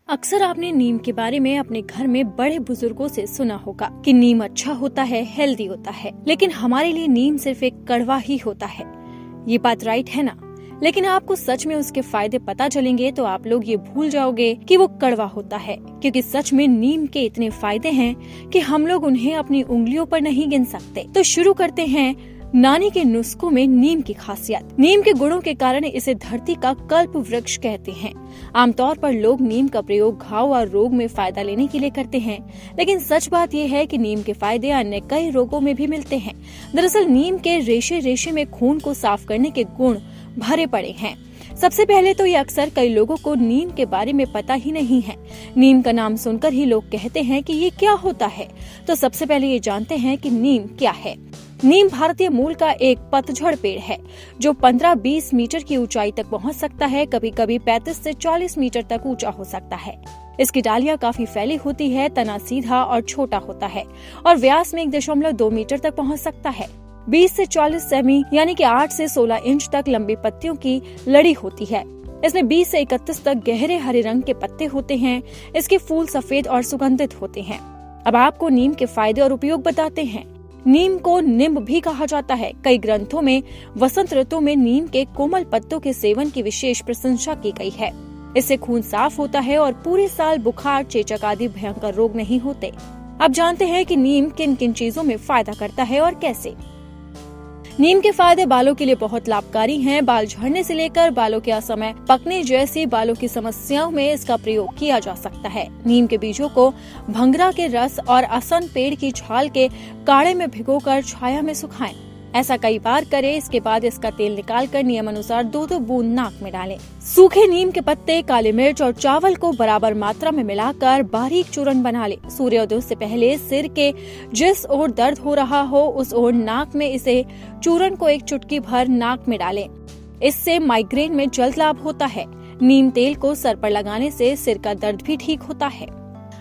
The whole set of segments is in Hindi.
अक्सर आपने नीम के बारे में अपने घर में बड़े बुजुर्गों से सुना होगा कि नीम अच्छा होता है, हेल्दी होता है, लेकिन हमारे लिए नीम सिर्फ एक कड़वा ही होता है। ये बात राइट है ना? लेकिन आपको सच में उसके फायदे पता चलेंगे तो आप लोग ये भूल जाओगे कि वो कड़वा होता है, क्योंकि सच में नीम के इतने फायदे हैं कि हम लोग उन्हें अपनी उंगलियों पर नहीं गिन सकते। तो शुरू करते हैं नानी के नुस्खों में नीम की खासियत। नीम के गुणों के कारण इसे धरती का कल्प वृक्ष कहते हैं। आमतौर पर लोग नीम का प्रयोग घाव और रोग में फायदा लेने के लिए करते हैं, लेकिन सच बात यह है कि नीम के फायदे अन्य कई रोगों में भी मिलते हैं। दरअसल नीम के रेशे रेशे में खून को साफ करने के गुण भरे पड़े हैं। सबसे पहले तो ये अक्सर कई लोगों को नीम के बारे में पता ही नहीं है। नीम का नाम सुनकर ही लोग कहते हैं कि ये क्या होता है। तो सबसे पहले ये जानते हैं कि नीम क्या है। नीम भारतीय मूल का एक पतझड़ पेड़ है जो 15-20 मीटर की ऊंचाई तक पहुंच सकता है। कभी कभी 35 से 40 मीटर तक ऊंचा हो सकता है। इसकी डालियां काफी फैली होती है, तना सीधा और छोटा होता है और व्यास में 1.2 मीटर तक पहुंच सकता है। 20 से 40 सेमी यानी कि 8 से 16 इंच तक लंबी पत्तियों की लड़ी होती है। इसमें 20 से 31 तक गहरे हरे रंग के पत्ते होते हैं। इसके फूल सफेद और सुगंधित होते हैं। अब आपको नीम के फायदे और उपयोग बताते हैं। नीम को निम्ब भी कहा जाता है। कई ग्रंथों में वसंत ऋतु में नीम के कोमल पत्तों के सेवन की विशेष प्रशंसा की गई है। इससे खून साफ होता है और पूरे साल बुखार, चेचक आदि भयंकर रोग नहीं होते। अब जानते हैं कि नीम किन किन चीजों में फायदा करता है और कैसे। नीम के फायदे बालों के लिए बहुत लाभकारी हैं। बाल झड़ने से लेकर बालों के असमय पकने जैसी बालों की समस्याओं में इसका प्रयोग किया जा सकता है। नीम के बीजों को भंगरा के रस और असन पेड़ की छाल के काढ़े में भिगोकर छाया में सुखाएं। ऐसा कई बार करें। इसके बाद इसका तेल निकालकर नियम अनुसार 2-2 बूंद नाक में डालें। सूखे नीम के पत्ते, काली मिर्च और चावल को बराबर मात्रा में मिलाकर बारीक चूर्ण बना लें। सूर्योदय से पहले सिर के जिस ओर दर्द हो रहा हो उस ओर नाक में इसे चूर्ण को 1 चुटकी भर नाक में डालें। इससे माइग्रेन में जल्द लाभ होता है। नीम तेल को सर पर लगाने से सिर का दर्द भी ठीक होता है।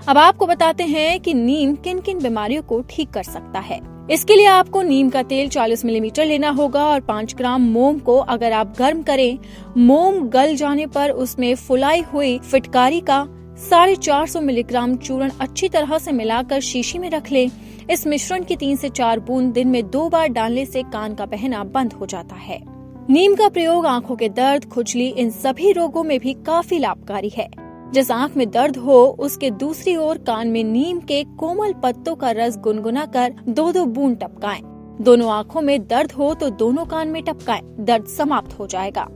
अब आपको बताते हैं कि नीम किन किन बीमारियों को ठीक कर सकता है। इसके लिए आपको नीम का तेल 40 मिलीमीटर लेना होगा और 5 ग्राम मोम को अगर आप गर्म करें, मोम गल जाने पर उसमें फुलाई हुई फिटकारी का 450 मिलीग्राम चूर्ण अच्छी तरह से मिलाकर शीशी में रख लें। इस मिश्रण की 3 से 4 बूंद दिन में 2 बार डालने से कान का बहना बंद हो जाता है। नीम का प्रयोग आंखों के दर्द, खुजली, इन सभी रोगों में भी काफी लाभकारी है। जिस आंख में दर्द हो उसके दूसरी ओर कान में नीम के कोमल पत्तों का रस गुनगुना कर 2-2 बूंद टपकाएं। दोनों आंखों में दर्द हो तो दोनों कान में टपकाएं। दर्द समाप्त हो जाएगा।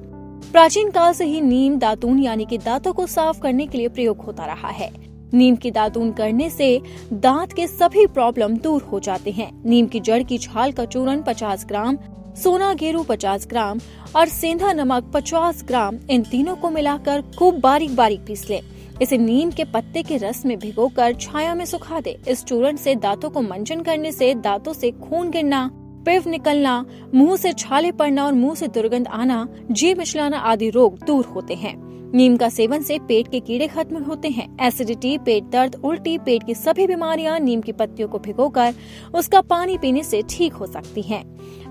प्राचीन काल से ही नीम दातून यानी कि दांतों को साफ करने के लिए प्रयोग होता रहा है। नीम की दातून करने से दांत के सभी प्रॉब्लम दूर हो जाते हैं। नीम की जड़ की छाल का चूर्ण 50 ग्राम, सोना गेरू 50 ग्राम और सेंधा नमक 50 ग्राम, इन तीनों को मिलाकर खूब बारीक बारीक पीस लें। इसे नीम के पत्ते के रस में भिगोकर छाया में सुखा दे। इस चूर्ण से दांतों को मंजन करने से दांतों से खून गिरना, पिव निकलना, मुंह से छाले पड़ना और मुंह से दुर्गंध आना, जी मिचलाना आदि रोग दूर होते हैं। नीम का सेवन से पेट के कीड़े खत्म होते हैं। एसिडिटी, पेट दर्द, उल्टी, पेट की सभी बीमारियां नीम की पत्तियों को भिगोकर उसका पानी पीने से ठीक हो सकती हैं।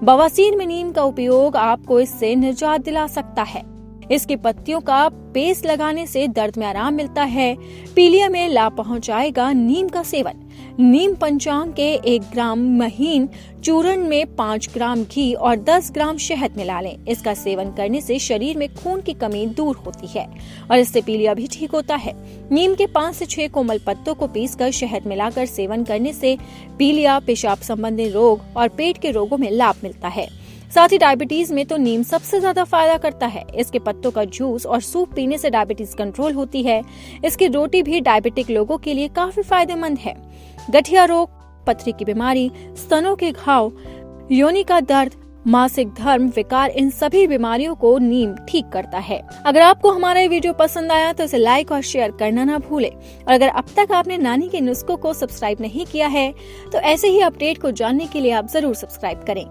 बवासीर में नीम का उपयोग आपको इससे निजात दिला सकता है। इसकी पत्तियों का पेस्ट लगाने से दर्द में आराम मिलता है। पीलिया में लाभ पहुंचाएगा नीम का सेवन। नीम पंचांग के 1 ग्राम महीन चूर्ण में 5 ग्राम घी और 10 ग्राम शहद मिला लें। इसका सेवन करने से शरीर में खून की कमी दूर होती है और इससे पीलिया भी ठीक होता है। नीम के 5 से 6 कोमल पत्तों को पीसकर शहद मिलाकर सेवन करने से पीलिया, पेशाब संबंधी रोग और पेट के रोगों में लाभ मिलता है। साथ ही डायबिटीज में तो नीम सबसे ज्यादा फायदा करता है। इसके पत्तों का जूस और सूप पीने से डायबिटीज कंट्रोल होती है। इसकी रोटी भी डायबिटिक लोगों के लिए काफी फायदेमंद है। गठिया रोग, पथरी की बीमारी, स्तनों के घाव, योनि का दर्द, मासिक धर्म विकार, इन सभी बीमारियों को नीम ठीक करता है। अगर आपको हमारा ये वीडियो पसंद आया तो इसे लाइक और शेयर करना ना भूलें। और अगर अब तक आपने नानी के नुस्खों को सब्सक्राइब नहीं किया है तो ऐसे ही अपडेट को जानने के लिए आप जरूर सब्सक्राइब करें।